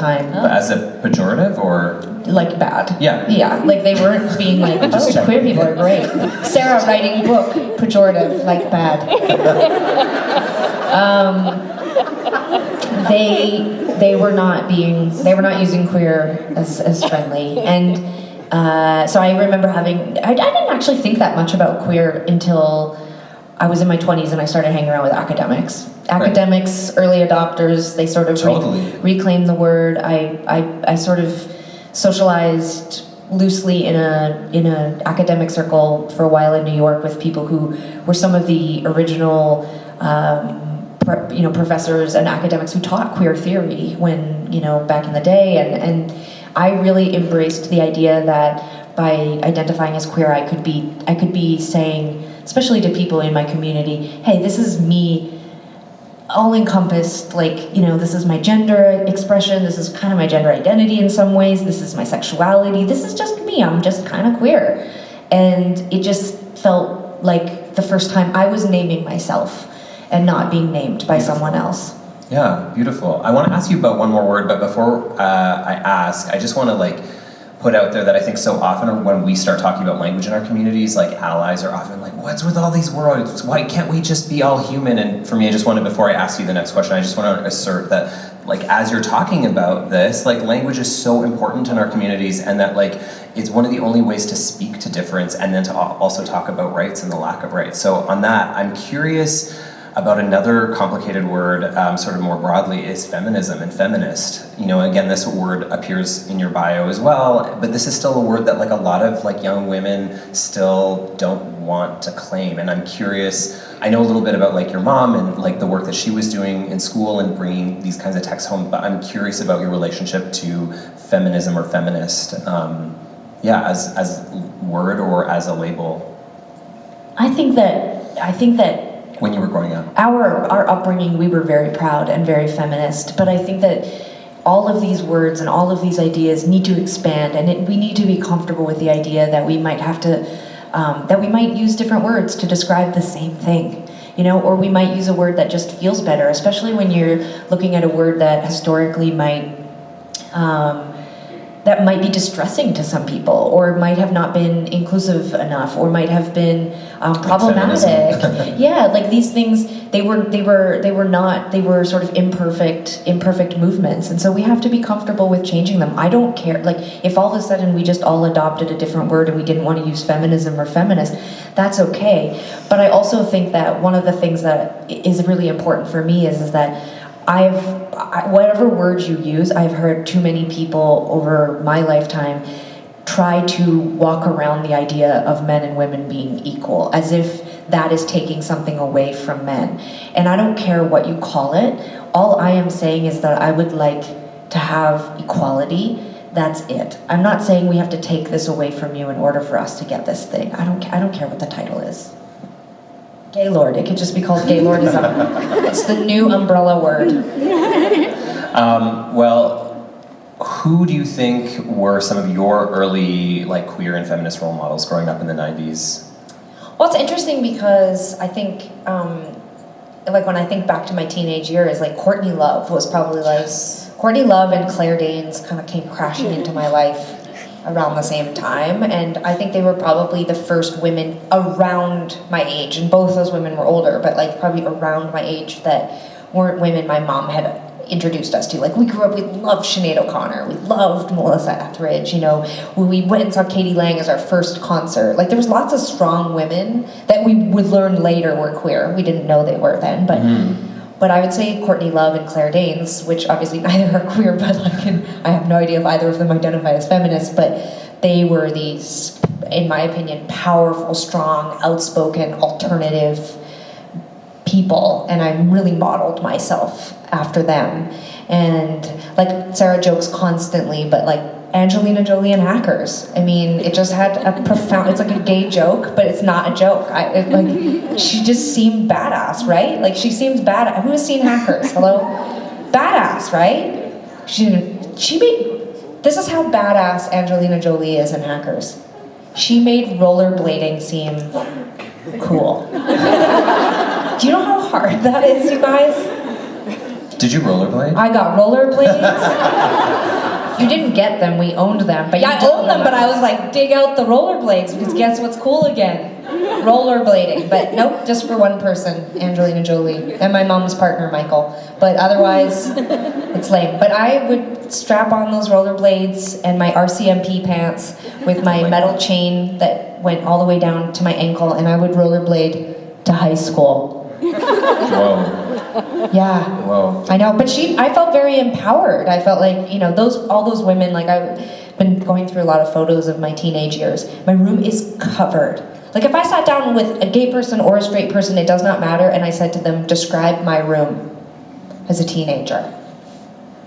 time. As a pejorative or? Like bad. Yeah. Yeah, like they weren't being like, oh, queer people are great. Sarah writing book, pejorative, like bad. They were not using queer as friendly. And so I remember I didn't actually think that much about queer until I was in my 20s and I started hanging around with academics. Academics, early adopters, they sort of reclaimed the word. I sort of socialized loosely in a academic circle for a while in New York with people who were some of the original professors and academics who taught queer theory when, back in the day, and I really embraced the idea that by identifying as queer I could be saying, especially to people in my community, hey, this is me, all encompassed, this is my gender expression, this is kind of my gender identity in some ways, this is my sexuality, this is just me, I'm just kind of queer. And it just felt like the first time I was naming myself and not being named by someone else. Yeah, beautiful. I want to ask you about one more word, but before I ask, I just want to put out there that I think so often when we start talking about language in our communities, allies are often like, what's with all these words? Why can't we just be all human? And for me, I just wanted, before I ask you the next question, I just want to assert that as you're talking about this, language is so important in our communities, and that it's one of the only ways to speak to difference and then to also talk about rights and the lack of rights. So on that, I'm curious about another complicated word, sort of more broadly, is feminism and feminist. Again, this word appears in your bio as well, but this is still a word that a lot of young women still don't want to claim. And I'm curious, I know a little bit about your mom and the work that she was doing in school and bringing these kinds of texts home, but I'm curious about your relationship to feminism or feminist, as word or as a label. I think that when you were growing up, our upbringing, we were very proud and very feminist, but I think that all of these words and all of these ideas need to expand, and we need to be comfortable with the idea that we might have to, that we might use different words to describe the same thing, or we might use a word that just feels better, especially when you're looking at a word that historically might be distressing to some people, or might have not been inclusive enough, or might have been problematic. Yeah, these things, they were sort of imperfect movements, and so we have to be comfortable with changing them. I don't care, if all of a sudden we just all adopted a different word and we didn't want to use feminism or feminist, that's okay. But I also think that one of the things that is really important for me is that whatever words you use, I've heard too many people over my lifetime try to walk around the idea of men and women being equal, as if that is taking something away from men. And I don't care what you call it. All I am saying is that I would like to have equality. That's it. I'm not saying we have to take this away from you in order for us to get this thing. I don't care what the title is. Gaylord. It could just be called Gaylordism. It's the new umbrella word. Well, who do you think were some of your early queer and feminist role models growing up in the 90s? Well, it's interesting because I think, when I think back to my teenage years, Courtney Love was probably Courtney Love and Claire Danes kind of came crashing into my life around the same time, and I think they were probably the first women around my age, and both those women were older, but probably around my age that weren't women my mom had introduced us to. We grew up, we loved Sinead O'Connor, we loved Melissa Etheridge, when we went and saw Katie Lang as our first concert, there was lots of strong women that we would learn later were queer. We didn't know they were then, but But I would say Courtney Love and Claire Danes, which obviously neither are queer, but I have no idea if either of them identify as feminists, but they were these, in my opinion, powerful, strong, outspoken, alternative people, and I really modeled myself after them. And Sarah jokes constantly, but Angelina Jolie and Hackers. I mean, it just had a profound, it's a gay joke, but it's not a joke. She just seemed badass, right? She seems badass. Who has seen Hackers? Hello? Badass, right? She made, this is how badass Angelina Jolie is in Hackers. She made rollerblading seem cool. Do you know how hard that is, you guys? Did you rollerblade? I got rollerblades. You didn't get them, we owned them. But yeah, I owned them, but I was like, dig out the rollerblades, because guess what's cool again? Rollerblading. But nope, just for one person, Angelina Jolie, and my mom's partner, Michael. But otherwise, it's lame. But I would strap on those rollerblades and my RCMP pants with my metal chain that went all the way down to my ankle, and I would rollerblade to high school. Whoa. Yeah. Whoa. I know, but I felt very empowered. I felt like, you know, all those women, like I've been going through a lot of photos of my teenage years. My room is covered. Like if I sat down with a gay person or a straight person, it does not matter, and I said to them, describe my room as a teenager.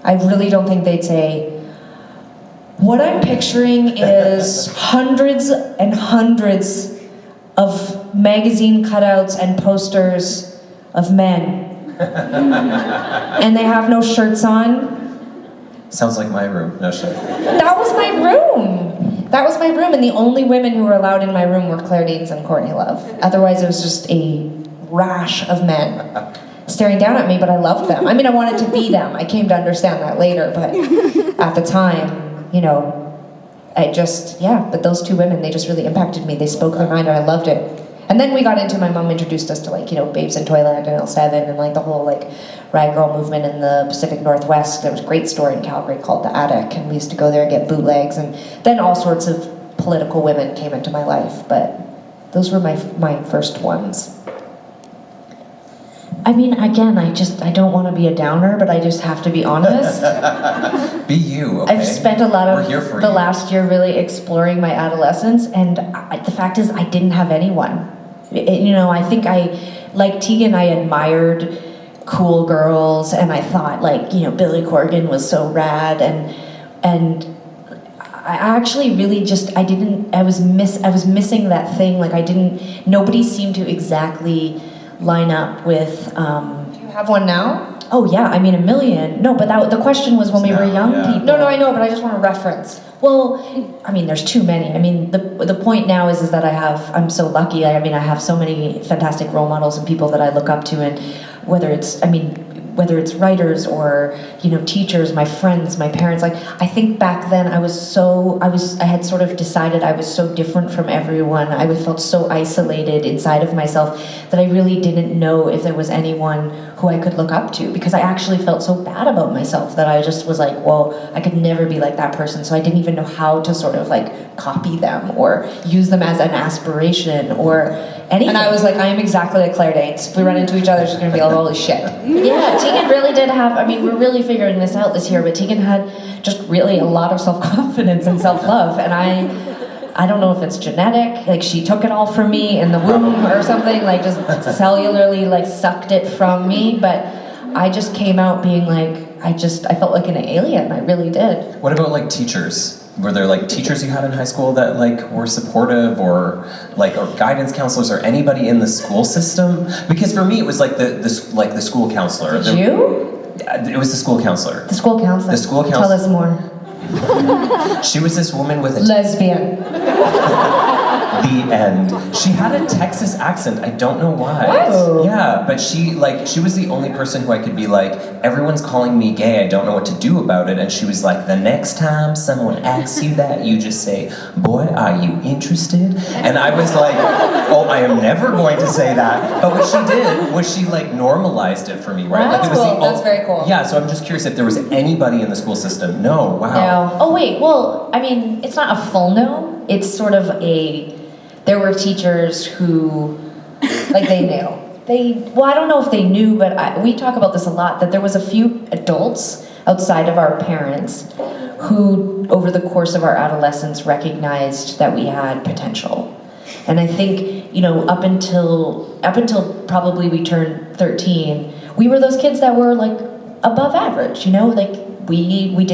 I really don't think they'd say, what I'm picturing is hundreds and hundreds of magazine cutouts and posters of men. And they have no shirts on. Sounds like my room. No shirt. That was my room. That was my room, and the only women who were allowed in my room were Claire Danes and Courtney Love. Otherwise, it was just a rash of men staring down at me, but I loved them. I mean, I wanted to be them. I came to understand that later, but at the time, you know, but those two women, they just really impacted me. They spoke their mind, and I loved it. And then we got into, my mom introduced us to, like, you know, Babes in Toyland and L7 and like the whole like rag girl movement in the Pacific Northwest. There was a great store in Calgary called The Attic, and we used to go there and get bootlegs, and then all sorts of political women came into my life, but those were my first ones. I mean, again, I don't want to be a downer, but I just have to be honest. Be you, okay? I've spent a lot of the you. last year really exploring my adolescence, and the fact is I didn't have anyone. You know, I think like Tegan, I admired cool girls, and I thought, like, you know, Billy Corgan was so rad, and I actually really just, I was missing that thing. Like nobody seemed to exactly line up with. Do you have one now? Oh yeah, I mean, a million. No, but the question was when we were young people. No, I know, but I just want a reference. Well, I mean, there's too many. I mean, the point now is that I'm so lucky. I mean, I have so many fantastic role models and people that I look up to, and whether it's writers or, you know, teachers, my friends, my parents. Like, I think back then I had sort of decided I was so different from everyone. I felt so isolated inside of myself that I really didn't know if there was anyone who I could look up to, because I actually felt so bad about myself that I just was like, well, I could never be like that person. So I didn't even know how to sort of like copy them or use them as an aspiration or anything. And I was like, I am exactly like Claire Danes. If we run into each other, she's gonna be like, holy shit. Yeah, Tegan really did have, I mean, we're really figuring this out this year, but Tegan had just really a lot of self-confidence and self-love, and I don't know if it's genetic, like she took it all from me in the womb or something, like just cellularly like sucked it from me, but I just came out being like, I felt like an alien, I really did. What about like teachers? Were there like teachers you had in high school that like were supportive, or guidance counselors, or anybody in the school system? Because for me it was like the school counselor. Did you? It was the school counselor. The school counselor. The school counselor. Tell us more. She was this woman with a lesbian. The end. She had a Texas accent. I don't know why. What? Yeah, but she was the only person who I could be like, everyone's calling me gay, I don't know what to do about it. And she was like, the next time someone asks you that, you just say, boy, are you interested? And I was like, oh, I am never going to say that. But what she did was she like normalized it for me, right? That's cool. That's very cool. Yeah, so I'm just curious if there was anybody in the school system. No, wow. No. Oh wait, well, I mean, it's not a full no. It's sort of there were teachers who, like, they knew. Well, I don't know if they knew, but we talk about this a lot, that there was a few adults outside of our parents who, over the course of our adolescence, recognized that we had potential. And I think, you know, up until probably we turned 13, we were those kids that were, like, above average, you know? Like, we did